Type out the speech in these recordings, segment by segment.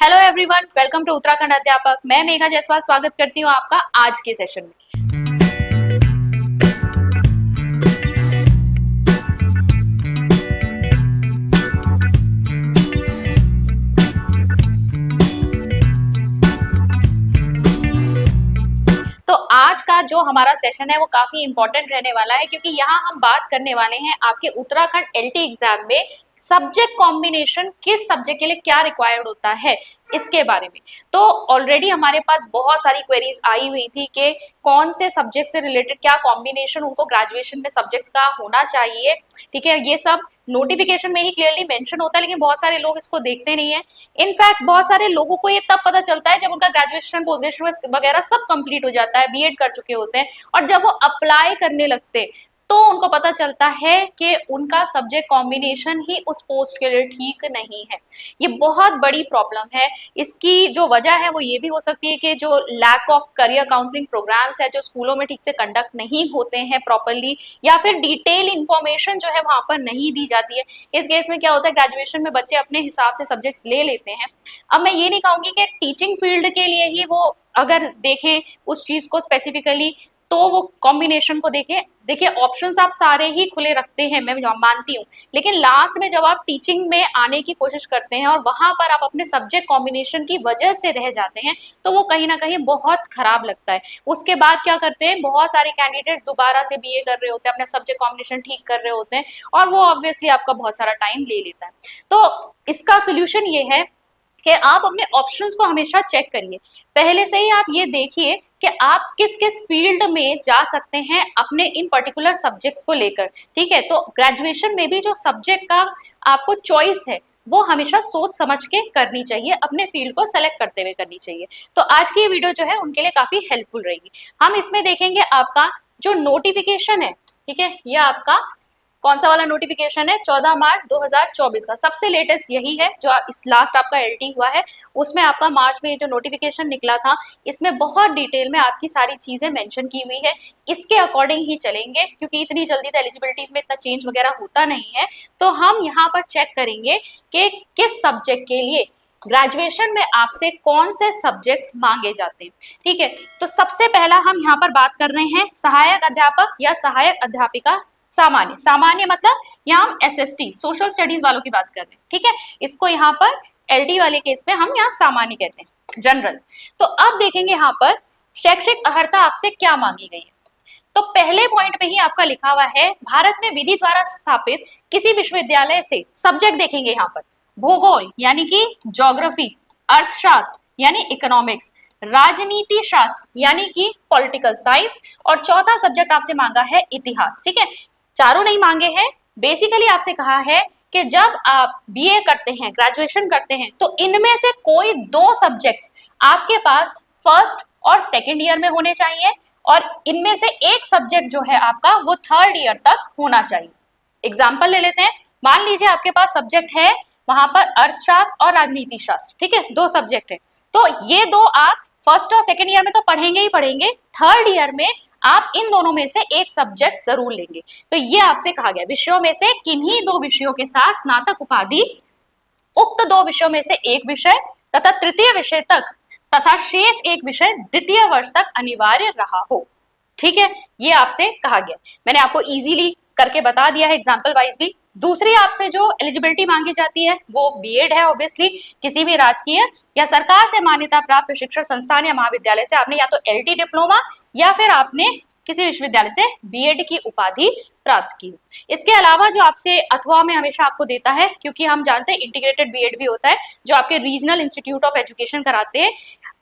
Hello everyone, welcome to Uttarakhand अध्यापक। मैं मेघा जायसवाल स्वागत करती हूँ आपका आज के सेशन में। तो आज का जो हमारा सेशन है वो काफी इंपॉर्टेंट रहने वाला है, क्योंकि यहाँ हम बात करने वाले हैं आपके उत्तराखंड एलटी एग्जाम में सब्जेक्ट कॉम्बिनेशन किस सब्जेक्ट के लिए क्या रिक्वायर्ड होता है इसके बारे में। तो ऑलरेडी हमारे पास बहुत सारी क्वेरीज आई हुई थी कि कौन से सब्जेक्ट से रिलेटेड क्या कॉम्बिनेशन उनको ग्रेजुएशन में सब्जेक्ट्स का होना चाहिए। ठीक है, ये सब नोटिफिकेशन में ही क्लियरली मेंशन होता है, लेकिन बहुत सारे लोग इसको देखते नहीं है। इनफैक्ट बहुत सारे लोगों को ये तब पता चलता है जब उनका ग्रेजुएशन पोस्ट ग्रेजुएशन वगैरह सब कंप्लीट हो जाता है, बीएड कर चुके होते हैं, और जब वो अप्लाई करने लगते हैं तो उनको पता चलता है कि उनका सब्जेक्ट कॉम्बिनेशन ही उस पोस्ट के लिए ठीक नहीं है। ये बहुत बड़ी प्रॉब्लम है। इसकी जो वजह है वो ये भी हो सकती है कि जो lack of career counselling programmes है जो स्कूलों में ठीक से कंडक्ट नहीं होते हैं प्रॉपरली, या फिर डिटेल इंफॉर्मेशन जो है वहां पर नहीं दी जाती है। इस केस में क्या होता है, ग्रेजुएशन में बच्चे अपने हिसाब से सब्जेक्ट्स ले लेते हैं। अब मैं ये नहीं कहूंगी कि टीचिंग फील्ड के लिए ही वो अगर देखें उस चीज को स्पेसिफिकली तो वो कॉम्बिनेशन को देखें। देखिए, ऑप्शंस आप सारे ही खुले रखते हैं, मैं मानती हूँ, लेकिन लास्ट में जब आप टीचिंग में आने की कोशिश करते हैं और वहां पर आप अपने सब्जेक्ट कॉम्बिनेशन की वजह से रह जाते हैं तो वो कहीं ना कहीं बहुत खराब लगता है। उसके बाद क्या करते हैं, बहुत सारे कैंडिडेट दोबारा से बीए कर रहे होते हैं, अपना सब्जेक्ट कॉम्बिनेशन ठीक कर रहे होते हैं, और वो ऑब्वियसली आपका बहुत सारा टाइम ले लेता है। तो इसका सोल्यूशन ये है कि आप अपने ऑप्शंस को हमेशा चेक करिए। पहले से ही आप ये देखिए कि आप किस किस फील्ड में जा सकते हैं अपने इन पर्टिकुलर सब्जेक्ट्स को लेकर। ठीक है, तो ग्रेजुएशन में भी जो सब्जेक्ट का आपको चॉइस है वो हमेशा सोच समझ के करनी चाहिए, अपने फील्ड को सेलेक्ट करते हुए करनी चाहिए। तो आज की ये वीडियो जो है उनके लिए काफी हेल्पफुल रहेगी। हम इसमें देखेंगे आपका जो नोटिफिकेशन है, ठीक है, ये आपका कौन सा वाला नोटिफिकेशन है, 14 मार्च 2024 का सबसे लेटेस्ट यही है जो इस लास्ट आपका एलटी हुआ है। उसमें आपका मार्च में जो नोटिफिकेशन निकला था इसमें बहुत डिटेल में आपकी सारी चीजें मेंशन की हुई है। इसके अकॉर्डिंग ही चलेंगे, क्योंकि इतनी जल्दी तो एलिजिबिलिटीज में इतना चेंज वगैरह होता नहीं है। तो हम यहाँ पर चेक करेंगे कि किस सब्जेक्ट के लिए ग्रेजुएशन में आपसे कौन से सब्जेक्ट्स मांगे जाते हैं। ठीक है, तो सबसे पहला हम यहाँ पर बात कर रहे हैं सहायक अध्यापक या सहायक अध्यापिका सामान्य। सामान्य मतलब यहाँ हम एसएसटी सोशल स्टडीज वालों की बात कर रहे हैं। ठीक है, इसको यहाँ पर एलडी वाले केस में हम यहाँ सामान्य कहते हैं, जनरल। तो अब देखेंगे यहाँ पर शैक्षिक अर्हता आपसे क्या मांगी गई है। तो पहले पॉइंट में ही आपका लिखा हुआ है, भारत में विधि द्वारा स्थापित किसी विश्वविद्यालय से सब्जेक्ट देखेंगे यहाँ पर भूगोल यानी कि ज्योग्राफी, अर्थशास्त्र यानी इकोनॉमिक्स, राजनीति शास्त्र यानी कि पॉलिटिकल साइंस, और चौथा सब्जेक्ट आपसे मांगा है इतिहास। ठीक है, चारों नहीं मांगे हैं। बेसिकली आपसे कहा है कि जब आप बीए करते हैं, ग्रेजुएशन करते हैं, तो इनमें से कोई दो सब्जेक्ट्स आपके पास फर्स्ट और सेकंड ईयर में होने चाहिए, और इनमें से एक सब्जेक्ट जो है आपका वो थर्ड ईयर तक होना चाहिए। एग्जाम्पल ले लेते हैं। मान लीजिए आपके पास सब्जेक्ट है वहां पर अर्थशास्त्र और राजनीति शास्त्र। ठीक है, दो सब्जेक्ट है, तो ये दो आप फर्स्ट और सेकंड ईयर में तो पढ़ेंगे ही पढ़ेंगे, थर्ड ईयर में आप इन दोनों में से एक सब्जेक्ट जरूर लेंगे। तो ये आपसे कहा गया विषयों में से किन्हीं दो विषयों के साथ स्नातक उपाधि उक्त दो विषयों में से एक विषय तथा तृतीय विषय तक तथा शेष एक विषय द्वितीय वर्ष तक अनिवार्य रहा हो। ठीक है, ये आपसे कहा गया। मैंने आपको इजीली करके बता दिया है एग्जाम्पल वाइज भी। दूसरी आपसे जो एलिजिबिलिटी मांगी जाती है वो बीएड है। ऑब्वियसली किसी भी राजकीय या सरकार से मान्यता प्राप्त शिक्षण संस्थान या महाविद्यालय से आपने या तो एलटी डिप्लोमा या फिर आपने किसी विश्वविद्यालय से बीएड की उपाधि प्राप्त की। इसके अलावा जो आपसे अथवा में हमेशा आपको देता है, क्योंकि हम जानते हैं इंटीग्रेटेड बीएड भी होता है जो आपके रीजनल इंस्टीट्यूट ऑफ एजुकेशन कराते हैं,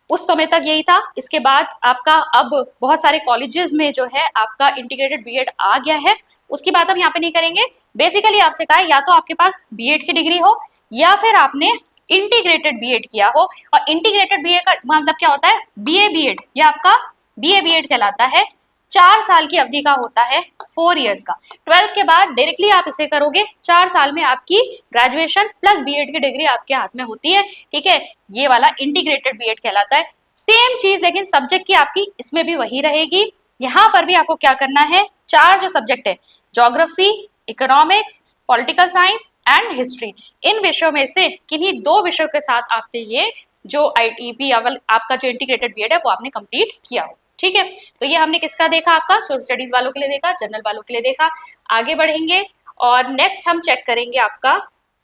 उस समय तक यही था। इसके बाद आपका अब बहुत सारे कॉलेजेस में जो है आपका इंटीग्रेटेड बीएड आ गया है, उसकी बात हम यहाँ पे नहीं करेंगे। बेसिकली आपसे कहा है या तो आपके पास बीएड की डिग्री हो या फिर आपने इंटीग्रेटेड बीएड किया हो। और इंटीग्रेटेड बीएड का मतलब क्या होता है, बीए बीएड, ये आपका बीए बीएड कहलाता है। 4 साल की अवधि का होता है, 4 इयर्स का। 12th के बाद डायरेक्टली आप इसे करोगे, 4 साल में आपकी ग्रेजुएशन प्लस बीएड की डिग्री आपके हाथ में होती है। ठीक है, ये वाला इंटीग्रेटेड बीएड कहलाता है। सेम चीज लेकिन सब्जेक्ट की आपकी इसमें भी वही रहेगी। यहाँ पर भी आपको क्या करना है, 4 जो सब्जेक्ट है geography, economics, political science and history, इन विषयों में से किन्हीं दो विषयों के साथ आपने ये जो ITP आपका जो इंटीग्रेटेड बीएड है वो आपने कंप्लीट किया हो। ठीक है, तो ये हमने किसका देखा, आपका सोशल स्टडीज वालों के लिए देखा, जनरल वालों के लिए देखा। आगे बढ़ेंगे और नेक्स्ट हम चेक करेंगे आपका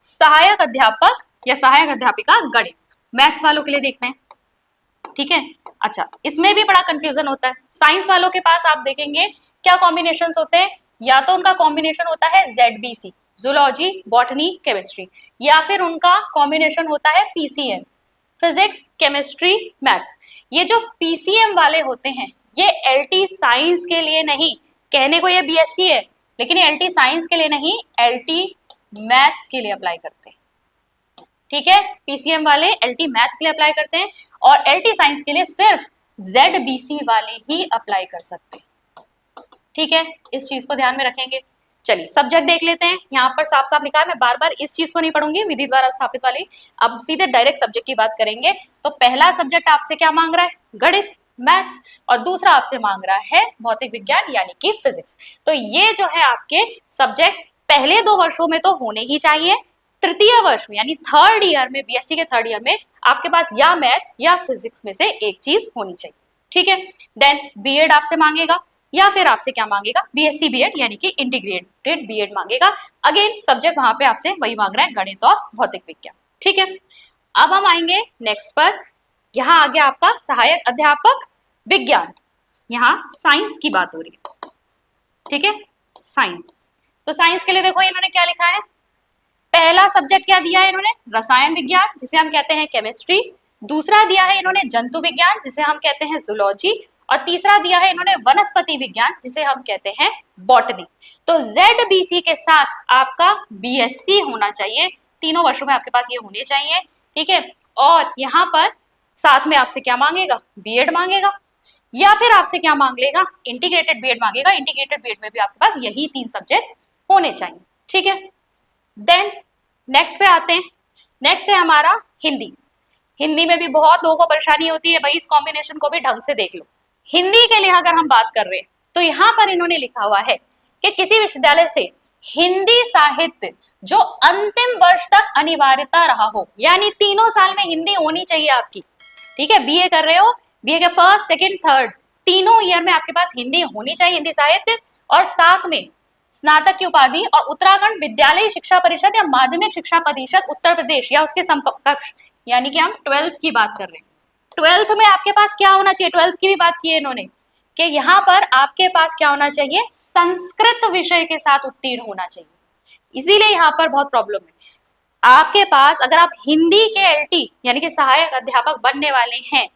सहायक अध्यापक या सहायक अध्यापिका गणित, मैथ्स वालों के लिए देखते हैं। ठीक है, अच्छा इसमें भी बड़ा कंफ्यूजन होता है। साइंस वालों के पास आप देखेंगे क्या कॉम्बिनेशन होते हैं, या तो उनका कॉम्बिनेशन होता है ZBC, जूलॉजी बॉटनी केमिस्ट्री, या फिर उनका कॉम्बिनेशन होता है PCM, फिजिक्स केमिस्ट्री मैथ्स। ये जो PCM वाले होते हैं ये LT साइंस के लिए नहीं, कहने को ये BSc है लेकिन ये LT साइंस के लिए नहीं, LT मैथ्स के लिए अप्लाई करते हैं। ठीक है, PCM वाले LT मैथ्स के लिए अप्लाई करते हैं और LT साइंस के लिए सिर्फ ZBC वाले ही अप्लाई कर सकते हैं। ठीक है, इस चीज को ध्यान में रखेंगे। चलिए सब्जेक्ट देख लेते हैं, यहाँ पर साफ साफ लिखा है, मैं बार बार इस चीज को नहीं पढ़ूंगी, विधि द्वारा स्थापित वाली, अब सीधे डायरेक्ट सब्जेक्ट की बात करेंगे। तो पहला सब्जेक्ट आपसे क्या मांग रहा है, गणित मैथ्स, और दूसरा आपसे मांग रहा है भौतिक विज्ञान यानी कि फिजिक्स। तो ये जो है आपके सब्जेक्ट पहले 2 वर्षों में तो होने ही चाहिए, तृतीय वर्ष में यानी थर्ड ईयर में, BSc के थर्ड ईयर में आपके पास या मैथ्स या फिजिक्स में से एक चीज होनी चाहिए। ठीक है, देन बीएड आपसे मांगेगा या फिर आपसे क्या मांगेगा, BSc बीएड यानी कि इंटीग्रेटेड बीएड मांगेगा। अगेन सब्जेक्ट वहां पे आपसे वही मांग रहा है, गणित और भौतिक विज्ञान। ठीक है, अब हम आएंगे नेक्स्ट पर, यहाँ आ गया आपका सहायक अध्यापक विज्ञान, यहाँ साइंस की बात हो रही है। ठीक है, साइंस, तो साइंस के लिए देखो इन्होंने क्या लिखा है, पहला सब्जेक्ट क्या दिया है इन्होंने, रसायन विज्ञान जिसे हम कहते हैं केमिस्ट्री, दूसरा दिया है इन्होंने जंतु विज्ञान जिसे हम कहते हैं जूलॉजी, और तीसरा दिया है इन्होंने वनस्पति विज्ञान जिसे हम कहते हैं बॉटनी। तो ZBC के साथ आपका BSc होना चाहिए, तीनों वर्षों में आपके पास ये होने चाहिए। ठीक है, और यहाँ पर साथ में आपसे क्या मांगेगा, बीएड मांगेगा, या फिर आपसे क्या मांग लेगा, इंटीग्रेटेड बीएड मांगेगा। इंटीग्रेटेड बीएड में भी आपके पास यही 3 सब्जेक्ट होने चाहिए। ठीक है, देन नेक्स्ट पे आते हैं, नेक्स्ट है हमारा हिंदी। हिंदी में भी बहुत लोगों को परेशानी होती है, भाई इस कॉम्बिनेशन को भी ढंग से देख लो। हिंदी के लिए अगर हम बात कर रहे हैं तो यहाँ पर इन्होंने लिखा हुआ है कि किसी विश्वविद्यालय से हिंदी साहित्य जो अंतिम वर्ष तक अनिवार्यता रहा हो, यानी तीनों साल में हिंदी होनी चाहिए आपकी। ठीक है, BA कर रहे हो, BA के फर्स्ट सेकेंड थर्ड तीनों ईयर में आपके पास हिंदी होनी चाहिए, हिंदी साहित्य, और साथ में स्नातक की उपाधि और उत्तराखंड विद्यालय शिक्षा परिषद या माध्यमिक शिक्षा परिषद उत्तर प्रदेश या उसके समकक्ष, यानी कि हम 12th की बात कर रहे हैं। 12th में आपके पास क्या होना चाहिए, 12th की भी बात की है इन्होंने कि यहाँ पर आपके पास क्या होना चाहिए, संस्कृत विषय के साथ उत्तीर्ण होना चाहिए। इसीलिए यहाँ पर बहुत प्रॉब्लम है। आपके पास अगर आप हिंदी के LT यानी कि सहायक अध्यापक बनने वाले हैं,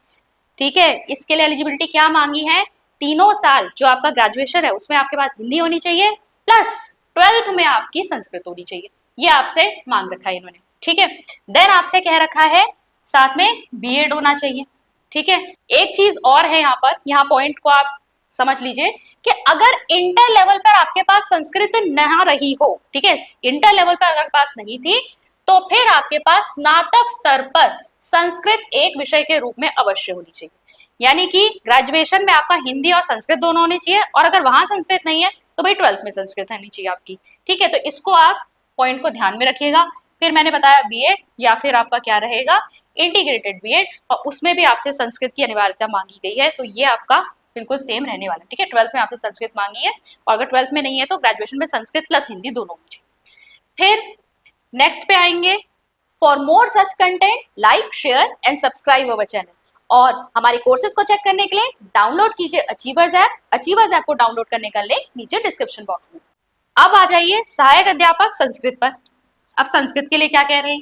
ठीक है, इसके लिए एलिजिबिलिटी क्या मांगी है, तीनों साल जो आपका ग्रेजुएशन है उसमें आपके पास हिंदी होनी चाहिए, प्लस 12th में आपकी संस्कृत होनी चाहिए, ये आपसे मांग रखा है इन्होंने। ठीक है, देन आपसे कह रखा है साथ में बीएड होना चाहिए। ठीक है, एक चीज और है यहाँ पर, यहाँ पॉइंट को आप समझ लीजिए कि अगर इंटर लेवल पर आपके पास संस्कृत न रही हो, ठीक है, इंटर लेवल पर अगर पास नहीं थी तो फिर आपके पास स्नातक स्तर पर संस्कृत एक विषय के रूप में अवश्य होनी चाहिए। यानी कि ग्रेजुएशन में आपका हिंदी और संस्कृत दोनों होनी चाहिए, और अगर वहां संस्कृत नहीं है तो भाई 12th में संस्कृत होनी चाहिए आपकी। ठीक है, तो इसको आप पॉइंट को ध्यान में रखिएगा। फिर मैंने बताया बीएड या फिर आपका क्या रहेगा, इंटीग्रेटेड बीएड, और उसमें भी आपसे संस्कृत की अनिवार्यता मांगी गई है, तो ये आपका बिल्कुल सेम रहने वाला है। ठीक है, 12th में आपसे संस्कृत मांगी है, और अगर 12th में नहीं है तो ग्रेजुएशन में संस्कृत प्लस हिंदी दोनों होनी चाहिए। फिर नेक्स्ट पे आएंगे, for more such content like share and subscribe our channel, और हमारे कोर्सेज को चेक करने के लिए डाउनलोड कीजिए अचीवर्स ऐप। अचीवर्स ऐप को डाउनलोड करने का लिंक नीचे डिस्क्रिप्शन बॉक्स में। अब आ जाइए सहायक अध्यापक संस्कृत पर। अब संस्कृत के लिए क्या कह रहे हैं,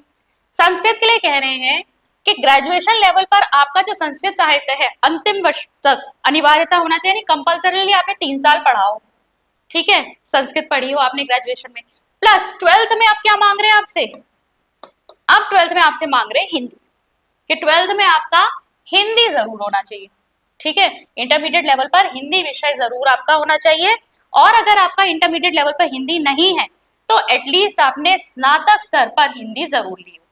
संस्कृत के लिए कह रहे हैं कि ग्रेजुएशन लेवल पर आपका जो संस्कृत साहित्य है अंतिम वर्ष तक अनिवार्यता होना चाहिए, कंपल्सरीली आपने 3 साल पढ़ा हो। ठीक है, संस्कृत पढ़ी हो आपने ग्रेजुएशन में, प्लस 12th में आप क्या मांग रहे हैं आपसे, अब 12th में आपसे मांग रहे हैं हिंदी, कि 12th में आपका हिंदी जरूर होना चाहिए। ठीक है, इंटरमीडिएट लेवल पर हिंदी विषय जरूर आपका होना चाहिए, और अगर आपका इंटरमीडिएट लेवल पर हिंदी नहीं है तो एटलीस्ट आपने स्नातक स्तर पर हिंदी जरूर ली हो।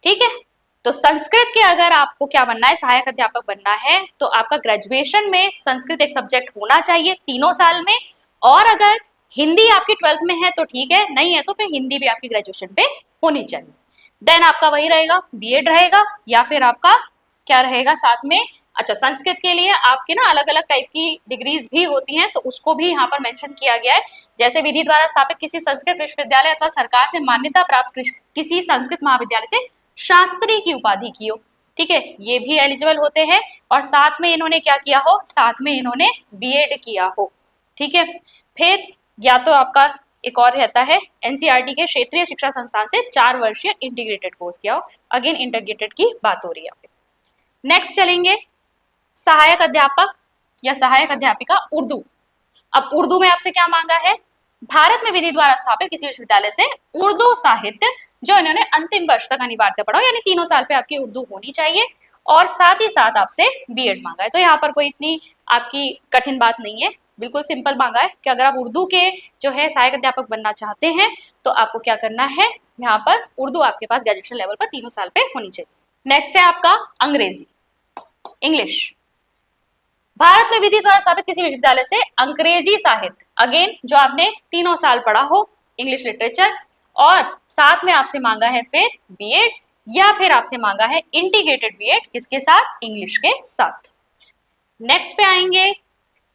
ठीक है, तो संस्कृत के अगर आपको क्या बनना है, सहायक अध्यापक बनना है, तो आपका ग्रेजुएशन में संस्कृत एक सब्जेक्ट होना चाहिए तीनों साल में, और अगर हिंदी आपकी 12th में है तो ठीक है, नहीं है तो फिर हिंदी भी आपकी ग्रेजुएशन पे होनी चाहिए। देन आपका वही रहेगा, बीएड रहेगा, या फिर आपका क्या रहेगा साथ में, अच्छा संस्कृत के लिए आपके ना अलग अलग टाइप की डिग्रीज भी होती हैं, तो उसको भी यहाँ पर मेंशन किया गया है। जैसे विधि द्वारा स्थापित किसी संस्कृत विश्वविद्यालय अथवा सरकार से मान्यता प्राप्त किसी संस्कृत महाविद्यालय से शास्त्री की उपाधि की हो, ठीक है, ये भी एलिजिबल होते हैं। और साथ में इन्होंने क्या किया हो, साथ में इन्होंने बीएड किया हो, ठीक है। फिर या तो आपका एक और रहता है एनसीईआरटी के क्षेत्रीय शिक्षा संस्थान से 4 वर्षीय इंटीग्रेटेड कोर्स किया हो, अगेन इंटीग्रेटेड की बात हो रही है। नेक्स्ट चलेंगे सहायक अध्यापक या सहायक अध्यापिका उर्दू। अब उर्दू में आपसे क्या मांगा है, भारत में विधि द्वारा स्थापित किसी विश्वविद्यालय से उर्दू साहित्य जो इन्होंने अंतिम वर्ष तक अनिवार्य पढ़ा, यानी 3 साल पे आपकी उर्दू होनी चाहिए, और साथ ही साथ आपसे बीएड मांगा है। तो यहाँ पर कोई इतनी आपकी कठिन बात नहीं है, बिल्कुल सिंपल मांगा है कि अगर आप उर्दू के जो है सहायक अध्यापक बनना चाहते हैं तो आपको क्या करना है, यहाँ पर उर्दू आपके पास ग्रेजुएशन लेवल पर 3 साल पे होनी चाहिए। नेक्स्ट है आपका अंग्रेजी, इंग्लिश। भारत में विधि द्वारा स्थापित किसी विश्वविद्यालय से अंग्रेजी साहित्य, अगेन जो आपने 3 साल पढ़ा हो इंग्लिश लिटरेचर, और साथ में आपसे मांगा है फिर बीएड, या फिर आपसे मांगा है इंटीग्रेटेड बीएड, किसके साथ, इंग्लिश के साथ। नेक्स्ट पे आएंगे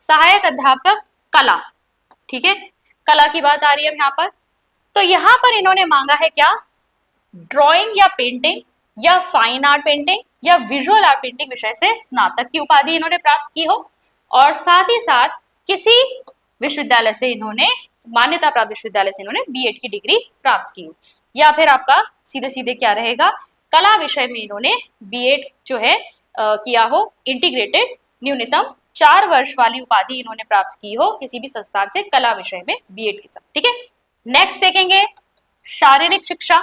सहायक अध्यापक कला, ठीक है, कला की बात आ रही है यहाँ पर। तो यहाँ पर इन्होंने मांगा है क्या, ड्राइंग या पेंटिंग या फाइन आर्ट पेंटिंग या विजुअल आर्ट पेंटिंग विषय से स्नातक की उपाधि इन्होंने प्राप्त की हो, और साथ ही साथ किसी विश्वविद्यालय से इन्होंने, मान्यता प्राप्त विश्वविद्यालय से इन्होंने बीएड की डिग्री प्राप्त की हो, या फिर आपका सीधे सीधे क्या रहेगा, कला विषय में इन्होंने बीएड जो है किया हो, इंटीग्रेटेड न्यूनतम 4 वर्ष वाली उपाधि इन्होंने प्राप्त की हो किसी भी संस्थान से कला विषय में बीएड के साथ, ठीक है। नेक्स्ट देखेंगे शारीरिक शिक्षा।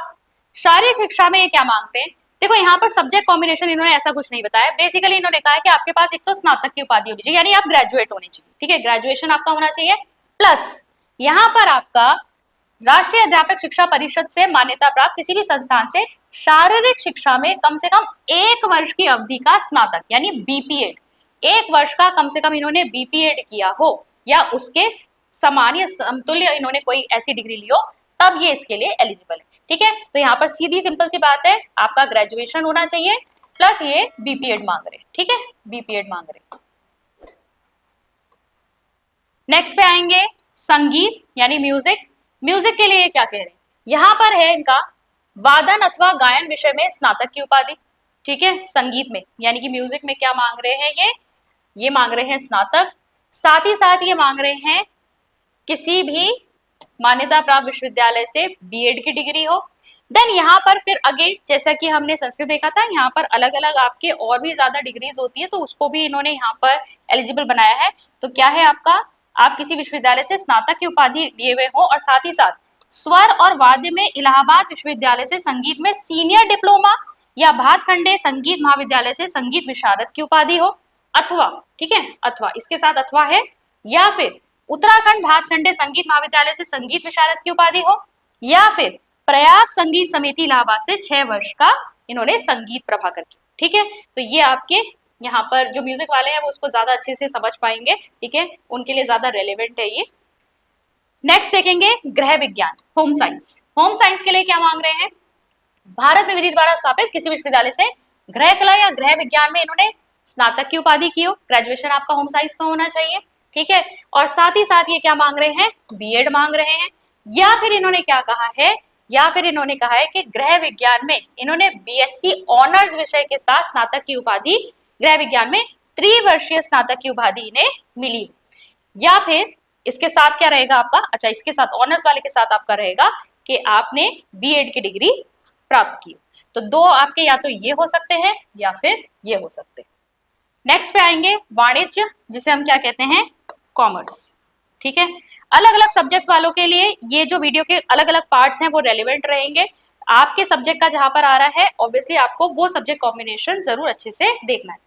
शारीरिक शिक्षा में ये क्या मांगते हैं, देखो यहाँ पर सब्जेक्ट कॉम्बिनेशन इन्होंने ऐसा कुछ नहीं बताया, बेसिकली इन्होंने कहा है कि आपके पास एक तो स्नातक की उपाधि होनी चाहिए, यानी आप ग्रेजुएट होने चाहिए, ठीक है, ग्रेजुएशन आपका होना चाहिए, प्लस यहाँ पर आपका राष्ट्रीय अध्यापक शिक्षा परिषद से मान्यता प्राप्त किसी भी संस्थान से शारीरिक शिक्षा में कम से कम 1 वर्ष की अवधि का स्नातक यानी बीपीएड, 1 वर्ष का कम से कम इन्होंने बीपीएड किया हो, या उसके समान या समतुल्य इन्होंने कोई ऐसी डिग्री ली हो, तब ये इसके लिए एलिजिबल है, ठीक है। तो यहाँ पर सीधी सिंपल सी बात है, आपका ग्रेजुएशन होना चाहिए, प्लस ये बीपीएड मांग रहे, ठीक है, बीपीएड मांग रहे। नेक्स्ट पे आएंगे संगीत यानी म्यूजिक। म्यूजिक के लिए क्या कह रहे हैं, यहाँ पर है इनका वादन अथवा गायन विषय में स्नातक की उपाधि, ठीक है, संगीत में, यानी कि म्यूजिक में क्या मांग रहे हैं, ये मांग रहे हैं स्नातक, साथ ही साथ ये मांग रहे हैं किसी भी मान्यता प्राप्त विश्वविद्यालय से बीएड की डिग्री हो। देन यहाँ पर फिर अगेन जैसा कि हमने संस्कृत देखा था, यहाँ पर अलग अलग आपके और भी ज्यादा डिग्रीज होती है, तो उसको भी इन्होंने यहाँ पर एलिजिबल बनाया है। तो क्या है आपका, आप किसी विश्वविद्यालय से स्नातक की उपाधि लिए हुए हो, और साथ ही साथ स्वर और वाद्य में इलाहाबाद विश्वविद्यालय से संगीत में सीनियर डिप्लोमा या भातखंडे संगीत महाविद्यालय से संगीत विशारद की उपाधि हो, अथवा, ठीक है, अथवा इसके साथ अथवा है, या फिर उत्तराखंड भातखंडे संगीत महाविद्यालय से संगीत विशारद की उपाधि हो, या फिर प्रयाग संगीत समिति इलाहाबाद से 6 वर्ष का इन्होंने संगीत प्रभाकर की, ठीक है। तो ये आपके यहाँ पर जो म्यूजिक वाले हैं वो उसको ज्यादा अच्छे से समझ पाएंगे, ठीक है, उनके लिए ज्यादा रेलेवेंट है ये। नेक्स्ट देखेंगे गृह विज्ञान, होम साइंस। होम साइंस के लिए क्या मांग रहे हैं, भारत में विधि द्वारा स्थापित किसी विश्वविद्यालय से गृह कला या गृह विज्ञान में इन्होंने स्नातक की उपाधि की हो, ग्रेजुएशन आपका होम साइंस में होना चाहिए, ठीक है, और साथ ही साथ ये क्या मांग रहे हैं, बीएड मांग रहे हैं, या फिर इन्होंने क्या कहा है, या फिर इन्होंने कहा है कि गृह विज्ञान में इन्होंने बीएससी ऑनर्स विषय के साथ स्नातक की उपाधि, गृह विज्ञान में 3 वर्षीय स्नातक की उपाधि इन्हें मिली, या फिर इसके साथ क्या रहेगा आपका, अच्छा इसके साथ ऑनर्स वाले के साथ आपका रहेगा कि आपने बीएड की डिग्री प्राप्त की। तो 2 आपके या तो ये हो सकते हैं या फिर ये हो सकते हैं। नेक्स्ट पे आएंगे वाणिज्य, जिसे हम क्या कहते हैं, कॉमर्स, ठीक है। अलग अलग सब्जेक्ट्स वालों के लिए ये जो वीडियो के अलग अलग पार्ट्स हैं वो रेलेवेंट रहेंगे, आपके सब्जेक्ट का जहां पर आ रहा है ऑब्वियसली आपको वो सब्जेक्ट कॉम्बिनेशन जरूर अच्छे से देखना है।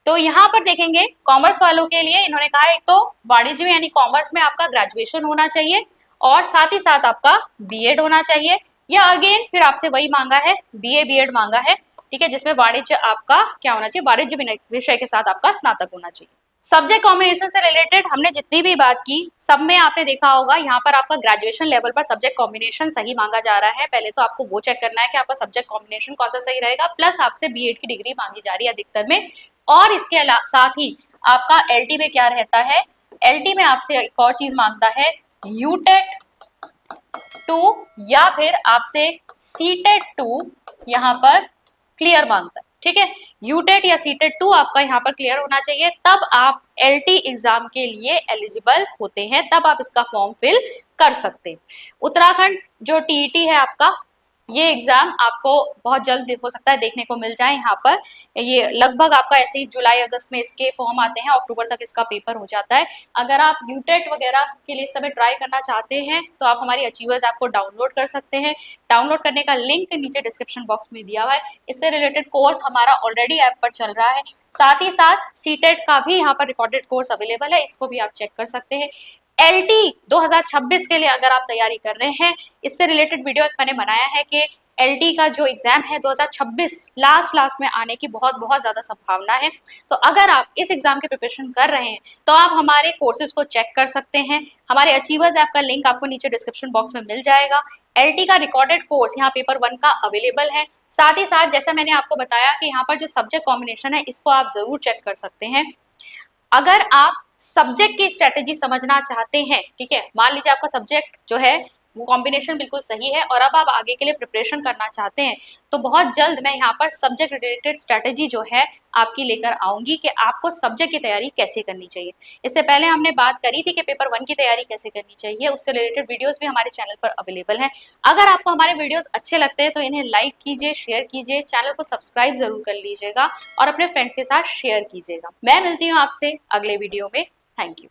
तो यहाँ पर देखेंगे कॉमर्स वालों के लिए इन्होंने कहा है, एक तो वाणिज्य में यानी कॉमर्स में आपका ग्रेजुएशन होना चाहिए, और साथ ही साथ आपका बीएड होना चाहिए, या अगेन फिर आपसे वही मांगा है, बीए बीएड मांगा है, ठीक है, जिसमें वाणिज्य आपका क्या होना चाहिए, वाणिज्य विषय के साथ आपका स्नातक होना चाहिए। सब्जेक्ट कॉम्बिनेशन से रिलेटेड हमने जितनी भी बात की सब में आपने देखा होगा यहाँ पर आपका ग्रेजुएशन लेवल पर सब्जेक्ट कॉम्बिनेशन सही मांगा जा रहा है। पहले तो आपको वो चेक करना है कि आपका सब्जेक्ट कॉम्बिनेशन कौन सा सही रहेगा, प्लस आपसे बीएड की डिग्री मांगी जा रही है अधिकतर में। और इसके साथ ही आपका एलटी में क्या रहता है, एलटी में आपसे एक और चीज मांगता है यूटेट 2 या फिर आपसे सीटेट 2 यहाँ पर क्लियर मांगता है। ठीक है, यूटेट या सीटेट 2 आपका यहाँ पर क्लियर होना चाहिए, तब आप एलटी एग्जाम के लिए एलिजिबल होते हैं, तब आप इसका फॉर्म फिल कर सकते हैं। उत्तराखंड जो टीईटी है आपका, ये एग्जाम आपको बहुत जल्द हो सकता है देखने को मिल जाए यहाँ पर। ये लगभग आपका ऐसे ही जुलाई अगस्त में इसके फॉर्म आते हैं, अक्टूबर तक इसका पेपर हो जाता है। अगर आप यूटेट वगैरह के लिए इस समय ट्राई करना चाहते हैं तो आप हमारी अचीवर्स ऐप को डाउनलोड कर सकते हैं। डाउनलोड करने का लिंक नीचे डिस्क्रिप्शन बॉक्स में दिया हुआ है। इससे रिलेटेड कोर्स हमारा ऑलरेडी ऐप पर चल रहा है। साथ ही साथ सीटेट का भी यहाँ पर रिकॉर्डेड कोर्स अवेलेबल है, इसको भी आप चेक कर सकते हैं। एलटी 2026 के लिए अगर आप तैयारी कर रहे हैं, इससे रिलेटेड वीडियो मैंने बनाया है कि एलटी का जो एग्जाम है 2026 लास्ट में आने की बहुत बहुत ज्यादा संभावना है। तो अगर आप इस एग्जाम की प्रिपरेशन कर रहे हैं तो आप हमारे कोर्सेज को चेक कर सकते हैं। हमारे अचीवर्स ऐप का लिंक आपको नीचे डिस्क्रिप्शन बॉक्स में मिल जाएगा। एलटी का रिकॉर्डेड कोर्स यहाँ पेपर 1 का अवेलेबल है। साथ ही साथ जैसा मैंने आपको बताया कि यहाँ पर जो सब्जेक्ट कॉम्बिनेशन है इसको आप जरूर चेक कर सकते हैं। अगर आप सब्जेक्ट की स्ट्रेटेजी समझना चाहते हैं, ठीक है, मान लीजिए आपका सब्जेक्ट जो है वो कॉम्बिनेशन बिल्कुल सही है और अब आप आगे के लिए प्रिपरेशन करना चाहते हैं, तो बहुत जल्द मैं यहाँ पर सब्जेक्ट रिलेटेड स्ट्रेटेजी जो है आपकी लेकर आऊंगी कि आपको सब्जेक्ट की तैयारी कैसे करनी चाहिए। इससे पहले हमने बात करी थी कि पेपर 1 की तैयारी कैसे करनी चाहिए, उससे रिलेटेड वीडियोस भी हमारे चैनल पर अवेलेबल हैं। अगर आपको हमारे वीडियोस अच्छे लगते हैं तो इन्हें लाइक कीजिए, शेयर कीजिए, चैनल को सब्सक्राइब जरूर कर लीजिएगा और अपने फ्रेंड्स के साथ शेयर कीजिएगा। मैं मिलती हूँ आपसे अगले वीडियो में। Thank you.